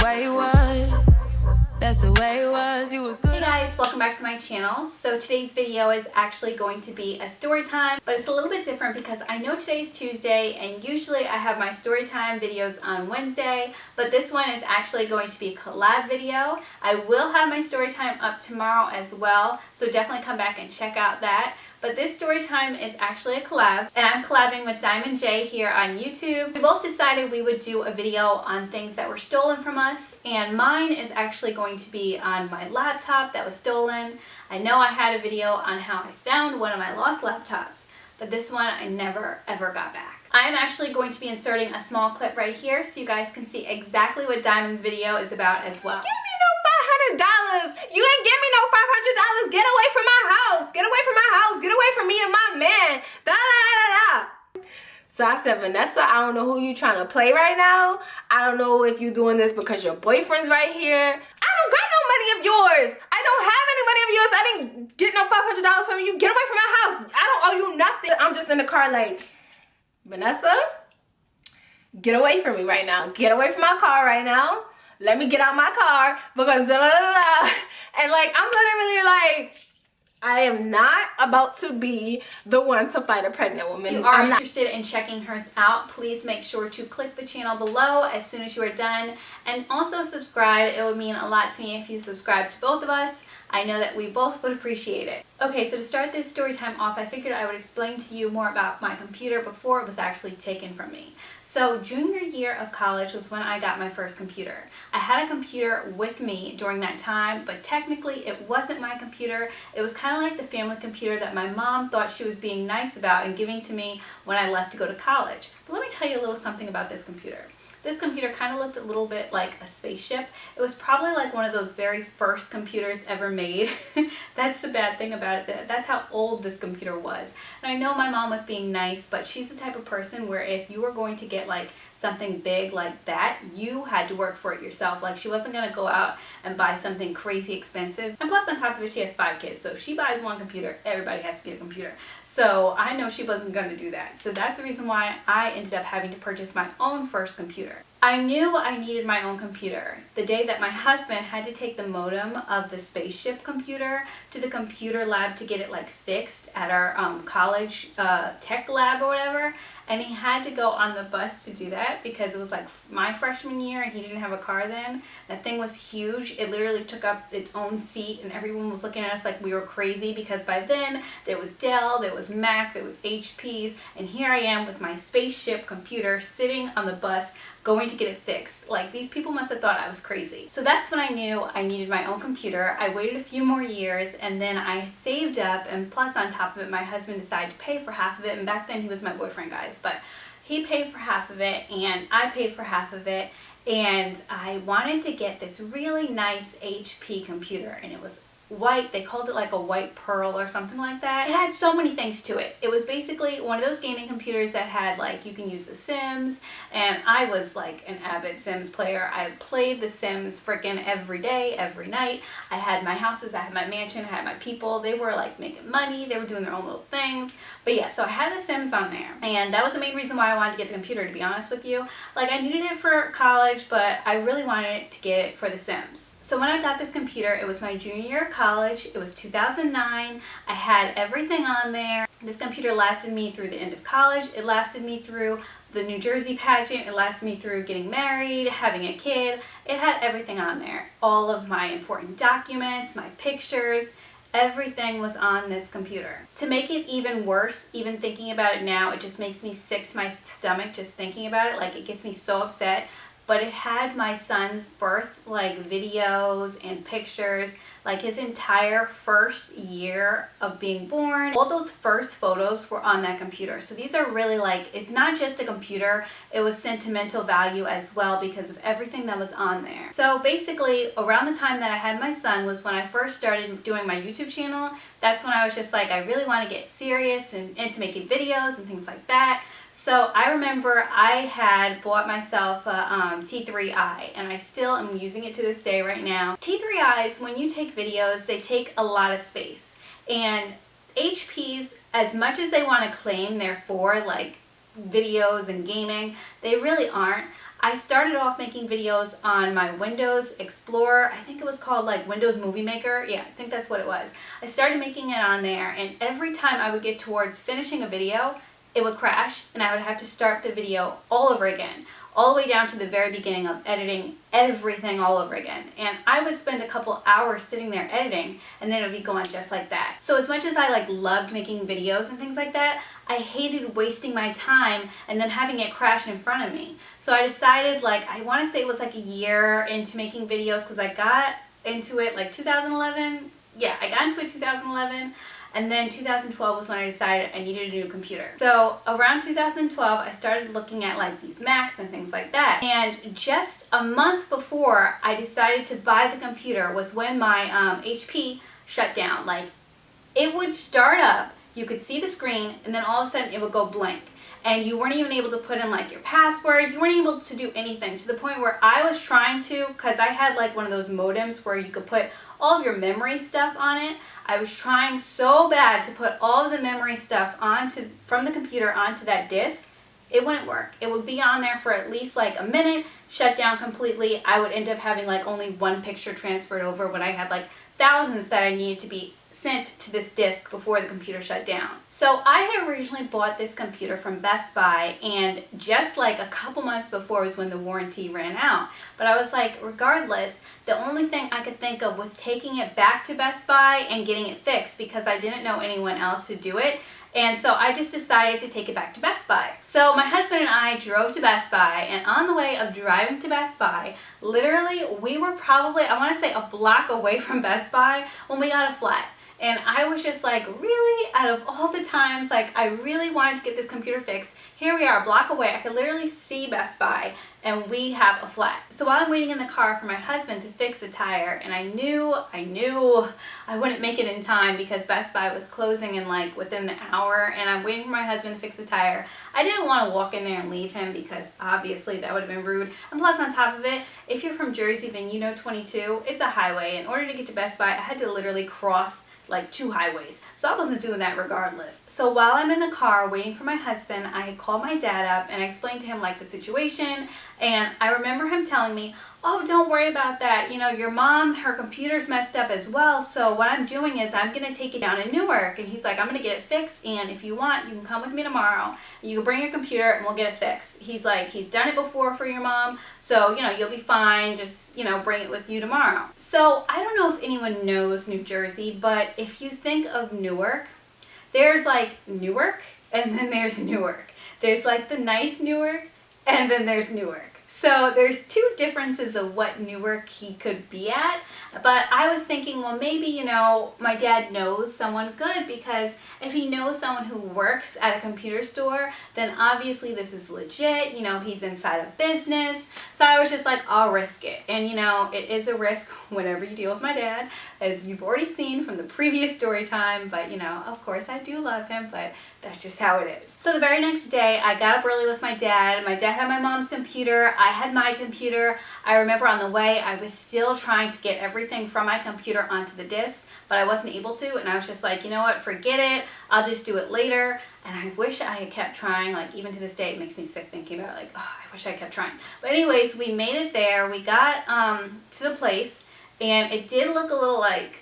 way it was. That's the way it was. You was good. Hey guys, welcome back to my channel. So today's video is actually going to be a story time, but it's a little bit different because I know today's Tuesday and usually I have my story time videos on Wednesday, but this one is actually going to be a collab video. I will have my story time up tomorrow as well, so definitely come back and check out that. But this story time is actually a collab, and I'm collabing with Diamond J here on YouTube. We both decided we would do a video on things that were stolen from us, and mine is actually going to be on my laptop that was stolen. I know I had a video on how I found one of my lost laptops, but this one I never ever got back. I am actually going to be inserting a small clip right here so you guys can see exactly what Diamond's video is about as well. $500. You ain't give me no $500. Get away from my house. Get away from my house. Get away from me and my man. Da da da da. So I said, Vanessa, I don't know who you trying to play right now. I don't know if you doing this because your boyfriend's right here. I don't got no money of yours. I don't have any money of yours. I didn't get no $500 from you. Get away from my house. I don't owe you nothing. I'm just in the car like, Vanessa, get away from me right now. Get away from my car right now. Let me get out my car because da da da da. And like, I'm literally like, I am not about to be the one to fight a pregnant woman. If you are interested in checking hers out, please make sure to click the channel below as soon as you are done. And also subscribe. It would mean a lot to me if you subscribe to both of us. I know that we both would appreciate it. Okay, so to start this story time off, I figured I would explain to you more about my computer before it was actually taken from me. So junior year of college was when I got my first computer. I had a computer with me during that time, but technically it wasn't my computer. It was kind of like the family computer that my mom thought she was being nice about and giving to me when I left to go to college. But let me tell you a little something about this computer. This computer kind of looked a little bit like a spaceship. It was probably like one of those very first computers ever made. That's the bad thing about it. That's how old this computer was. And I know my mom was being nice, but she's the type of person where if you were going to get like something big like that, you had to work for it yourself. Like she wasn't going to go out and buy something crazy expensive. And plus on top of it, she has 5 kids. So if she buys one computer, everybody has to get a computer. So I know she wasn't going to do that. So that's the reason why I ended up having to purchase my own first computer. I knew I needed my own computer the day that my husband had to take the modem of the spaceship computer to the computer lab to get it like fixed at our college tech lab or whatever. And he had to go on the bus to do that because it was like my freshman year and he didn't have a car then. That thing was huge. It literally took up its own seat and everyone was looking at us like we were crazy because by then there was Dell, there was Mac, there was HPs, and here I am with my spaceship computer sitting on the bus going to get it fixed. Like these people must have thought I was crazy. So that's when I knew I needed my own computer. I waited a few more years and then I saved up, and plus on top of it my husband decided to pay for half of it, and back then he was my boyfriend, guys, but he paid for half of it and I paid for half of it, and I wanted to get this really nice HP computer and it was white. They called it like a white pearl or something like that. It had so many things to it. It was basically one of those gaming computers that had like you can use the Sims, and I was like an avid Sims player. I played the Sims freaking every day, every night. I had my houses, I had my mansion, I had my people. They were like making money, they were doing their own little things. But yeah, so I had the Sims on there, and that was the main reason why I wanted to get the computer, to be honest with you. Like I needed it for college, but I really wanted to get it for the Sims. So when I got this computer, it was my junior year of college. It was 2009. I had everything on there. This computer lasted me through the end of college. It lasted me through the New Jersey pageant. It lasted me through getting married, having a kid. It had everything on there. All of my important documents, my pictures, everything was on this computer. To make it even worse, even thinking about it now, it just makes me sick to my stomach just thinking about it. Like it gets me so upset. But it had my son's birth like videos and pictures, like his entire first year of being born. All those first photos were on that computer. So these are really like, it's not just a computer, it was sentimental value as well because of everything that was on there. So basically around the time that I had my son was when I first started doing my YouTube channel. That's when I was just like, I really want to get serious and into making videos and things like that. So I remember I had bought myself a T3i, and I still am using it to this day right now. T3is, when you take videos, they take a lot of space. And HPs, as much as they want to claim they're for like videos and gaming, they really aren't. I started off making videos on my Windows Explorer. I think it was called like Windows Movie Maker. Yeah, I think that's what it was. I started making it on there, and every time I would get towards finishing a video, it would crash and I would have to start the video all over again, all the way down to the very beginning of editing everything all over again. And I would spend a couple hours sitting there editing, and then it would be going just like that. So as much as I like loved making videos and things like that, I hated wasting my time and then having it crash in front of me. So I decided, like, I want to say it was like a year into making videos, because I got into it like 2011. Yeah, I got into it 2011. And then 2012 was when I decided I needed a new computer. So around 2012, I started looking at like these Macs and things like that. And just a month before I decided to buy the computer was when my HP shut down. Like, it would start up, you could see the screen, and then all of a sudden it would go blank. And you weren't even able to put in like your password. You weren't able to do anything, to the point where I was trying to, because I had like one of those modems where you could put all of your memory stuff on it. I was trying so bad to put all of the memory stuff from the computer onto that disk. It wouldn't work. It would be on there for at least like a minute, shut down completely. I would end up having like only one picture transferred over when I had like thousands that I needed to be sent to this disk before the computer shut down. So I had originally bought this computer from Best Buy, and just like a couple months before was when the warranty ran out. But I was like, regardless, the only thing I could think of was taking it back to Best Buy and getting it fixed, because I didn't know anyone else to do it. And so I just decided to take it back to Best Buy. So my husband and I drove to Best Buy, and on the way of driving to Best Buy, literally we were probably, I want to say, a block away from Best Buy when we got a flat. And I was just like, really? Out of all the times, like, I really wanted to get this computer fixed. Here we are, a block away. I could literally see Best Buy, and we have a flat. So while I'm waiting in the car for my husband to fix the tire, and I knew I wouldn't make it in time because Best Buy was closing in like within an hour, and I'm waiting for my husband to fix the tire. I didn't want to walk in there and leave him, because obviously that would have been rude. And plus, on top of it, if you're from Jersey, then you know 22, it's a highway. In order to get to Best Buy, I had to literally cross like 2 highways. So I wasn't doing that regardless. So while I'm in the car waiting for my husband, I called my dad up and I explained to him like the situation. And I remember him telling me, oh, don't worry about that. You know, your mom, her computer's messed up as well. So what I'm doing is I'm going to take it down in Newark. And he's like, I'm going to get it fixed. And if you want, you can come with me tomorrow. And you can bring your computer and we'll get it fixed. He's like, he's done it before for your mom. So, you know, you'll be fine. Just, you know, bring it with you tomorrow. So I don't know if anyone knows New Jersey, but if you think of Newark, there's like Newark and then there's Newark. There's like the nice Newark and then there's Newark. So there's 2 differences of what Newark he could be at, but I was thinking, well, maybe, you know, my dad knows someone good, because if he knows someone who works at a computer store, then obviously this is legit, you know, he's inside a business. So I was just like, I'll risk it. And you know, it is a risk whenever you deal with my dad, as you've already seen from the previous story time, but you know, of course I do love him, but that's just how it is. So the very next day, I got up early with my dad. My dad had my mom's computer. I had my computer. I remember on the way, I was still trying to get everything from my computer onto the disk, but I wasn't able to. And I was just like, you know what, forget it. I'll just do it later. And I wish I had kept trying. Like, even to this day, it makes me sick thinking about it. Like, oh, I wish I kept trying. But anyways, we made it there. We got to the place, and it did look a little like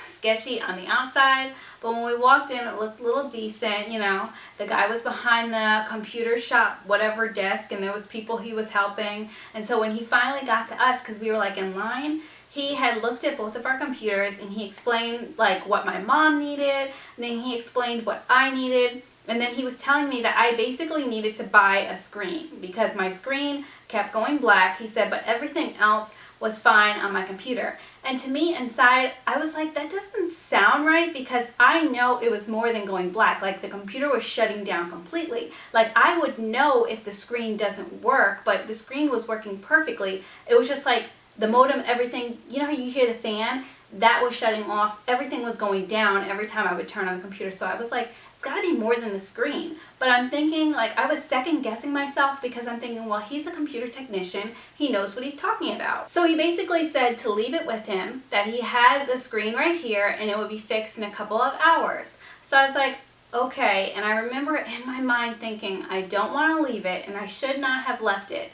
sketchy on the outside, but when we walked in, it looked a little decent. You know, the guy was behind the computer shop, whatever desk, and there was people he was helping. And so when he finally got to us, because we were like in line, he had looked at both of our computers and he explained like what my mom needed, and then he explained what I needed. And then he was telling me that I basically needed to buy a screen because my screen kept going black. He said, but everything else was fine on my computer. And to me inside, I was like, that doesn't sound right, because I know it was more than going black. Like, the computer was shutting down completely. Like, I would know if the screen doesn't work, but the screen was working perfectly. It was just like the modem, everything, you know how you hear the fan? That was shutting off. Everything was going down every time I would turn on the computer. So I was like, it's got to be more than the screen. But I'm thinking, like, I was second guessing myself, because I'm thinking, well, he's a computer technician. He knows what he's talking about. So he basically said to leave it with him, that he had the screen right here and it would be fixed in a couple of hours. So I was like, okay. And I remember in my mind thinking, I don't want to leave it, and I should not have left it.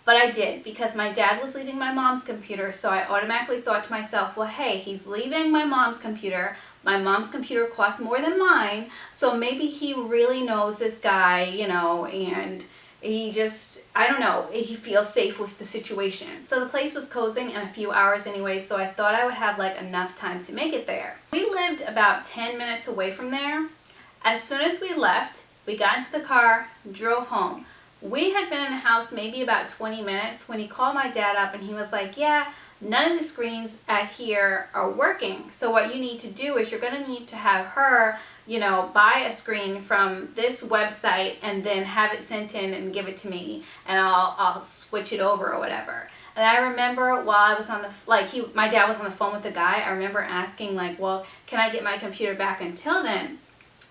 But I did, because my dad was leaving my mom's computer, so I automatically thought to myself, well, hey, he's leaving my mom's computer. My mom's computer costs more than mine, so maybe he really knows this guy, you know, and he just, I don't know, he feels safe with the situation. So the place was closing in a few hours anyway, so I thought I would have like enough time to make it there. We lived about 10 minutes away from there. As soon as we left, we got into the car, drove home. We had been in the house maybe about 20 minutes when he called my dad up and he was like, yeah, none of the screens at here are working. So what you need to do is you're going to need to have her, you know, buy a screen from this website and then have it sent in and give it to me, and I'll switch it over or whatever. And I remember while I was on the, my dad was on the phone with the guy, I remember asking like, well, can I get my computer back until then?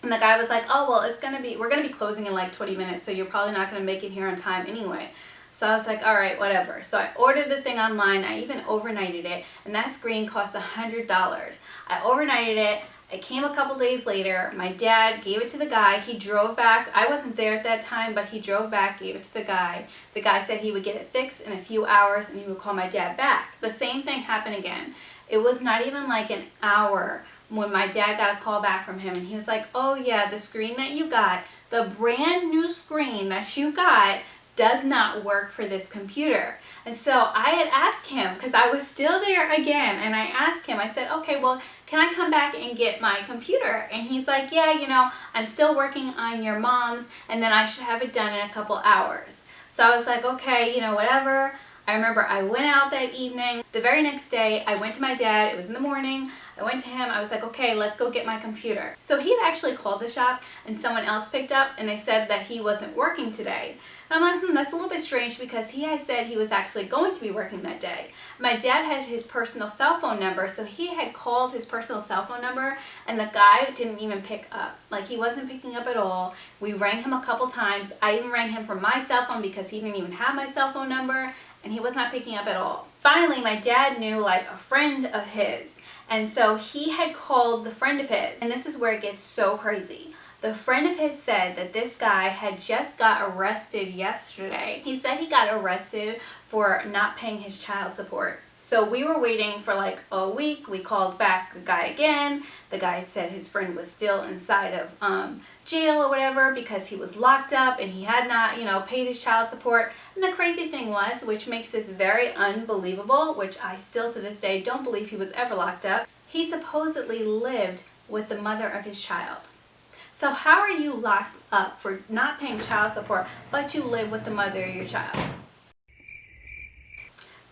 And the guy was like, oh, well, we're going to be closing in like 20 minutes, so you're probably not going to make it here on time anyway. So I was like, all right, whatever. So I ordered the thing online. I even overnighted it, and that screen cost $100. I overnighted it. It came a couple days later. My dad gave it to the guy. He drove back. I wasn't there at that time, but he drove back, gave it to the guy. The guy said he would get it fixed in a few hours, and he would call my dad back. The same thing happened again. It was not even like an hour when my dad got a call back from him, and he was like, oh yeah, the screen that you got, the brand new screen that you got, does not work for this computer. And so I had asked him, because I was still there again, and I asked him, I said, okay, well, can I come back and get my computer? And he's like, yeah, you know, I'm still working on your mom's, and then I should have it done in a couple hours. So I was like, okay, you know, whatever. I remember I went out that evening. The very next day, I went to my dad. It was in the morning. I went to him. I was like, okay, let's go get my computer. So he had actually called the shop, and someone else picked up, and they said that he wasn't working today. And I'm like, that's a little bit strange, because he had said he was actually going to be working that day. My dad had his personal cell phone number, so he had called his personal cell phone number, and the guy didn't even pick up. Like, he wasn't picking up at all. We rang him a couple times. I even rang him from my cell phone because he didn't even have my cell phone number, and he was not picking up at all. Finally, my dad knew like a friend of his, and so he had called the friend of his, and this is where it gets so crazy. The friend of his said that this guy had just got arrested yesterday. He said he got arrested for not paying his child support. So we were waiting for like a week. We called back the guy again. The guy said his friend was still inside of jail or whatever because he was locked up and he had not, you know, paid his child support. And the crazy thing was, which makes this very unbelievable, which I still to this day don't believe he was ever locked up, he supposedly lived with the mother of his child. So how are you locked up for not paying child support, but you live with the mother of your child?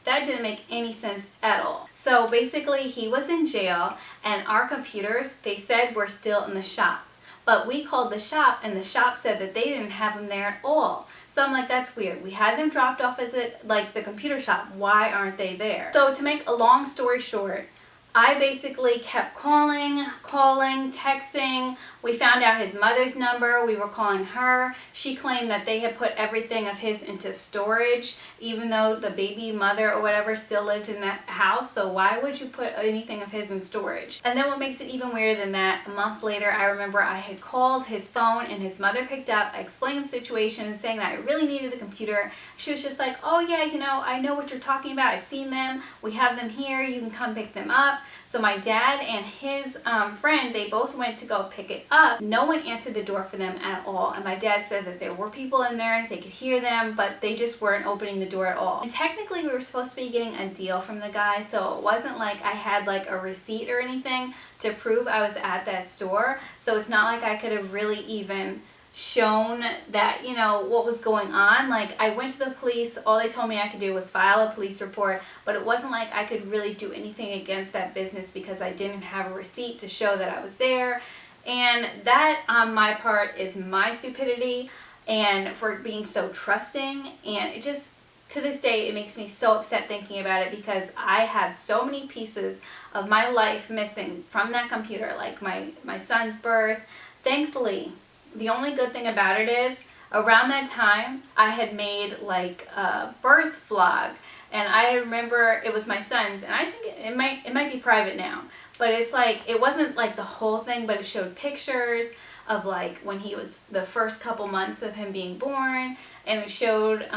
That didn't make any sense at all. So basically he was in jail, and our computers, they said, were still in the shop. But we called the shop, and the shop said that they didn't have them there at all. So I'm like, that's weird. We had them dropped off at the computer shop. Why aren't they there? So to make a long story short, I basically kept calling, texting. We found out his mother's number. We were calling her. She claimed that they had put everything of his into storage, even though the baby mother or whatever still lived in that house. So why would you put anything of his in storage? And then what makes it even weirder than that, a month later, I remember I had called his phone and his mother picked up. I explained the situation and saying that I really needed the computer. She was just like, oh yeah, you know, I know what you're talking about. I've seen them. We have them here. You can come pick them up. So my dad and his friend, they both went to go pick it up. No one answered the door for them at all. And my dad said that there were people in there, they could hear them, but they just weren't opening the door at all. And technically we were supposed to be getting a deal from the guy, so it wasn't like I had like a receipt or anything to prove I was at that store. So it's not like I could have really even shown that, you know, what was going on. Like, I went to the police, all they told me I could do was file a police report, but it wasn't like I could really do anything against that business because I didn't have a receipt to show that I was there. And that on my part is my stupidity and for being so trusting, and it just, to this day, it makes me so upset thinking about it because I have so many pieces of my life missing from that computer, like my son's birth. Thankfully, the only good thing about it is, around that time, I had made like a birth vlog, and I remember it was my son's, and I think it might be private now, but it's like, it wasn't like the whole thing, but it showed pictures of like when he was the first couple months of him being born, and it showed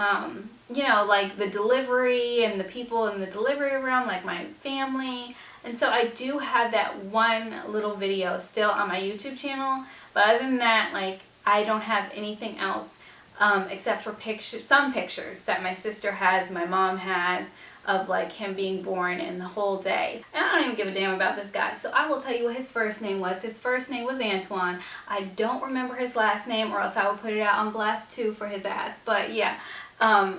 you know, like the delivery and the people in the delivery room, like my family. And so I do have that one little video still on my YouTube channel, but other than that, like, I don't have anything else except for some pictures that my sister has, my mom has, of like him being born and the whole day. And I don't even give a damn about this guy, so I will tell you what his first name was. His first name was Antwain. I don't remember his last name, or else I would put it out on blast too for his ass. But yeah,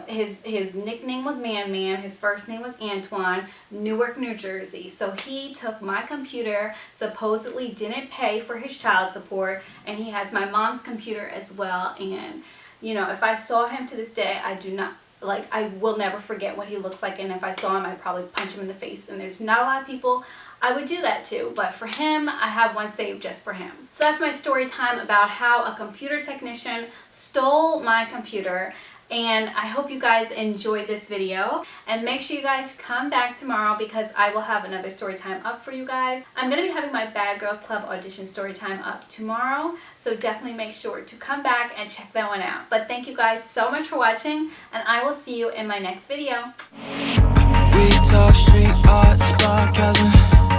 his nickname was Man. His first name was Antwain, Newark, New Jersey. So he took my computer, supposedly didn't pay for his child support, and he has my mom's computer as well. And you know, if I saw him to this day, I will never forget what he looks like, and if I saw him, I'd probably punch him in the face. And there's not a lot of people I would do that to, but for him, I have one saved just for him. So that's my story time about how a computer technician stole my computer. And I hope you guys enjoyed this video, and make sure you guys come back tomorrow because I will have another story time up for you guys. I'm going to be having my Bad Girls Club audition story time up tomorrow, so definitely make sure to come back and check that one out. But thank you guys so much for watching, and I will see you in my next video. We talk street art, sarcasm.